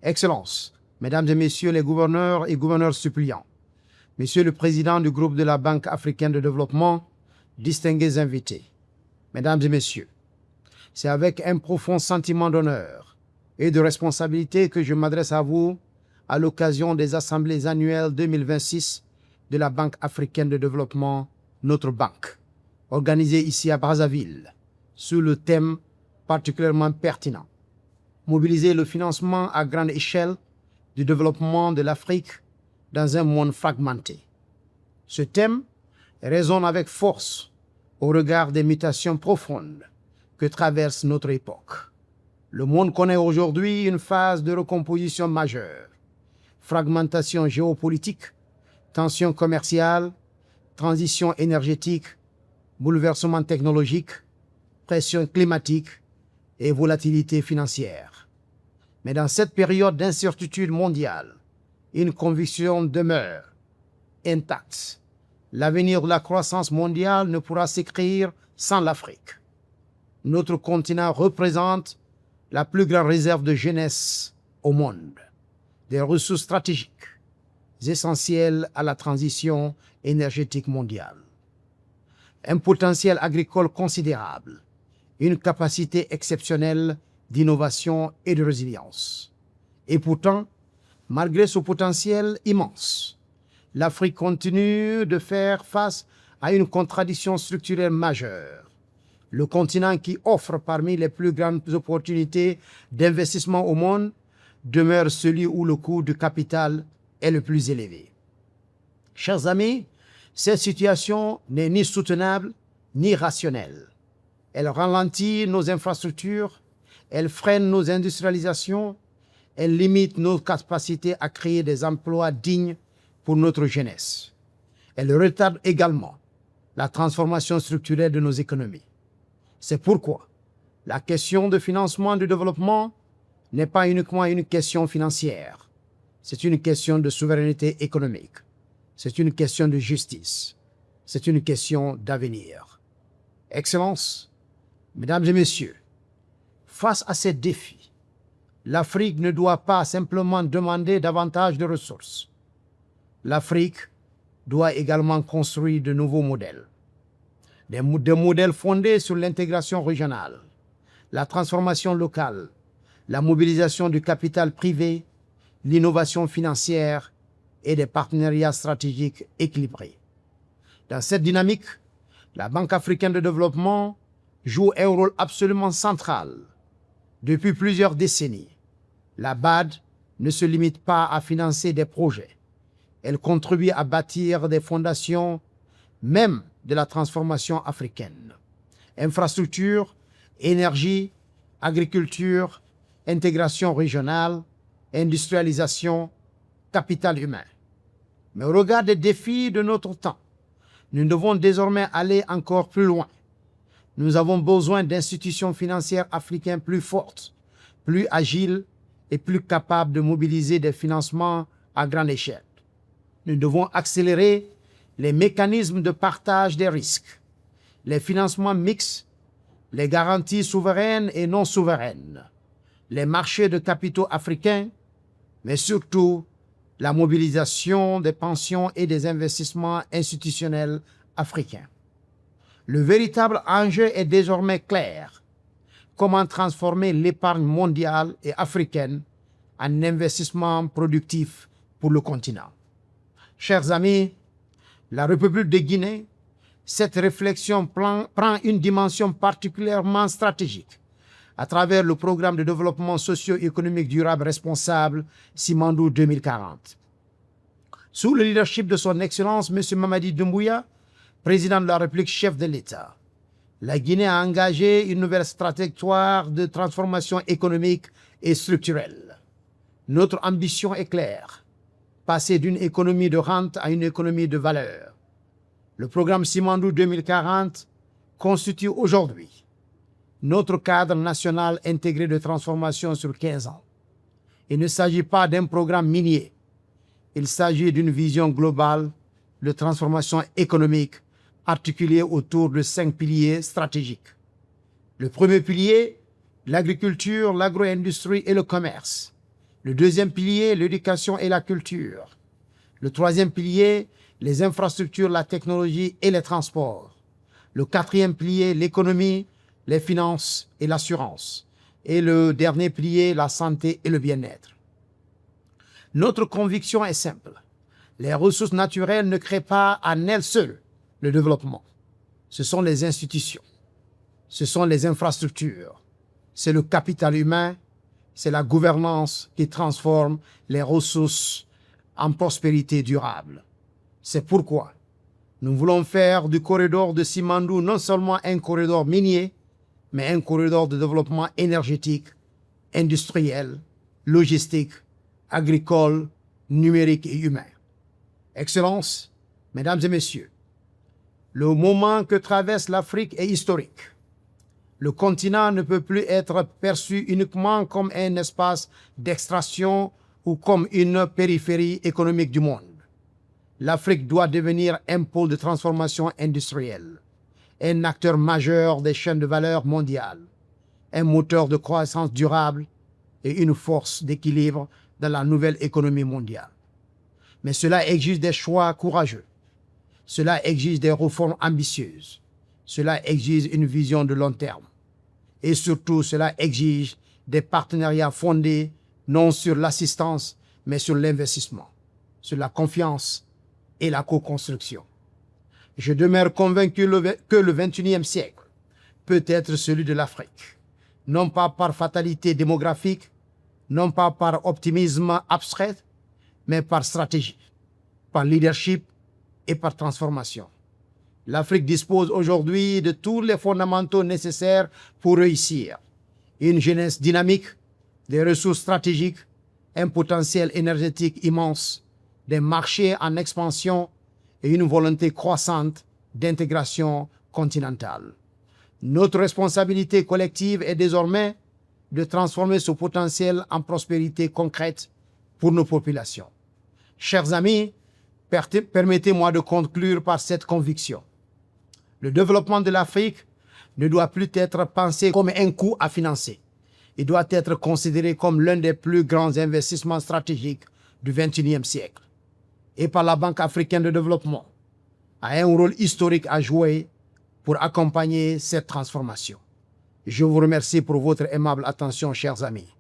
Excellences, Mesdames et Messieurs les gouverneurs et gouverneurs suppléants, Monsieur le Président du groupe de la Banque africaine de développement, distingués invités, Mesdames et Messieurs, c'est avec un profond sentiment d'honneur et de responsabilité que je m'adresse à vous à l'occasion des assemblées annuelles 2026 de la Banque africaine de développement, notre banque, organisée ici à Brazzaville, sous le thème particulièrement pertinent: mobiliser le financement à grande échelle du développement de l'Afrique dans un monde fragmenté. Ce thème résonne avec force au regard des mutations profondes que traverse notre époque. Le monde connaît aujourd'hui une phase de recomposition majeure: fragmentation géopolitique, tensions commerciales, transition énergétique, bouleversements technologiques, pression climatique et volatilité financière. Mais dans cette période d'incertitude mondiale, une conviction demeure intacte: l'avenir de la croissance mondiale ne pourra s'écrire sans l'Afrique. Notre continent représente la plus grande réserve de jeunesse au monde, des ressources stratégiques essentielles à la transition énergétique mondiale, un potentiel agricole considérable, une capacité exceptionnelle d'innovation et de résilience. Et pourtant, malgré ce potentiel immense, l'Afrique continue de faire face à une contradiction structurelle majeure. Le continent qui offre parmi les plus grandes opportunités d'investissement au monde demeure celui où le coût du capital est le plus élevé. Chers amis, cette situation n'est ni soutenable ni rationnelle. Elle ralentit nos infrastructures, elle freine nos industrialisations, elle limite nos capacités à créer des emplois dignes pour notre jeunesse. Elle retarde également la transformation structurelle de nos économies. C'est pourquoi la question de financement du développement n'est pas uniquement une question financière. C'est une question de souveraineté économique. C'est une question de justice. C'est une question d'avenir. Excellences, Mesdames et Messieurs, face à ces défis, l'Afrique ne doit pas simplement demander davantage de ressources. L'Afrique doit également construire de nouveaux modèles. Des modèles fondés sur l'intégration régionale, la transformation locale, la mobilisation du capital privé, l'innovation financière et des partenariats stratégiques équilibrés. Dans cette dynamique, la Banque africaine de développement joue un rôle absolument central. Depuis plusieurs décennies, la BAD ne se limite pas à financer des projets. Elle contribue à bâtir des fondations même de la transformation africaine. Infrastructures, énergie, agriculture, intégration régionale, industrialisation, capital humain. Mais au regard des défis de notre temps, nous devons désormais aller encore plus loin. Nous avons besoin d'institutions financières africaines plus fortes, plus agiles et plus capables de mobiliser des financements à grande échelle. Nous devons accélérer les mécanismes de partage des risques, les financements mixtes, les garanties souveraines et non souveraines, les marchés de capitaux africains, mais surtout la mobilisation des pensions et des investissements institutionnels africains. Le véritable enjeu est désormais clair: comment transformer l'épargne mondiale et africaine en investissement productif pour le continent. Chers amis, la République de Guinée, cette réflexion prend une dimension particulièrement stratégique à travers le programme de développement socio-économique durable responsable Simandou 2040. Sous le leadership de son Excellence M. Mamadi Doumbouya, président de la République, chef de l'État, la Guinée a engagé une nouvelle trajectoire de transformation économique et structurelle. Notre ambition est claire: passer d'une économie de rente à une économie de valeur. Le programme Simandou 2040 constitue aujourd'hui notre cadre national intégré de transformation sur 15 ans. Il ne s'agit pas d'un programme minier. Il s'agit d'une vision globale de transformation économique articulée autour de 5 piliers stratégiques. Le premier pilier, l'agriculture, l'agro-industrie et le commerce. Le deuxième pilier, l'éducation et la culture. Le troisième pilier, les infrastructures, la technologie et les transports. Le quatrième pilier, l'économie, les finances et l'assurance. Et le dernier pilier, la santé et le bien-être. Notre conviction est simple. Les ressources naturelles ne créent pas en elles seules le développement. Ce sont les institutions, ce sont les infrastructures, c'est le capital humain, c'est la gouvernance qui transforme les ressources en prospérité durable. C'est pourquoi nous voulons faire du corridor de Simandou non seulement un corridor minier, mais un corridor de développement énergétique, industriel, logistique, agricole, numérique et humain. Excellences, Mesdames et Messieurs, le moment que traverse l'Afrique est historique. Le continent ne peut plus être perçu uniquement comme un espace d'extraction ou comme une périphérie économique du monde. L'Afrique doit devenir un pôle de transformation industrielle, un acteur majeur des chaînes de valeur mondiales, un moteur de croissance durable et une force d'équilibre dans la nouvelle économie mondiale. Mais cela exige des choix courageux. Cela exige des réformes ambitieuses. Cela exige une vision de long terme. Et surtout, cela exige des partenariats fondés non sur l'assistance, mais sur l'investissement, sur la confiance et la co-construction. Je demeure convaincu que le XXIe siècle peut être celui de l'Afrique, non pas par fatalité démographique, non pas par optimisme abstrait, mais par stratégie, par leadership et par transformation. L'Afrique dispose aujourd'hui de tous les fondamentaux nécessaires pour réussir. Une jeunesse dynamique, des ressources stratégiques, un potentiel énergétique immense, des marchés en expansion et une volonté croissante d'intégration continentale. Notre responsabilité collective est désormais de transformer ce potentiel en prospérité concrète pour nos populations. Chers amis, permettez-moi de conclure par cette conviction. Le développement de l'Afrique ne doit plus être pensé comme un coût à financer. Il doit être considéré comme l'un des plus grands investissements stratégiques du XXIe siècle. Et par la Banque africaine de développement, a un rôle historique à jouer pour accompagner cette transformation. Je vous remercie pour votre aimable attention, chers amis.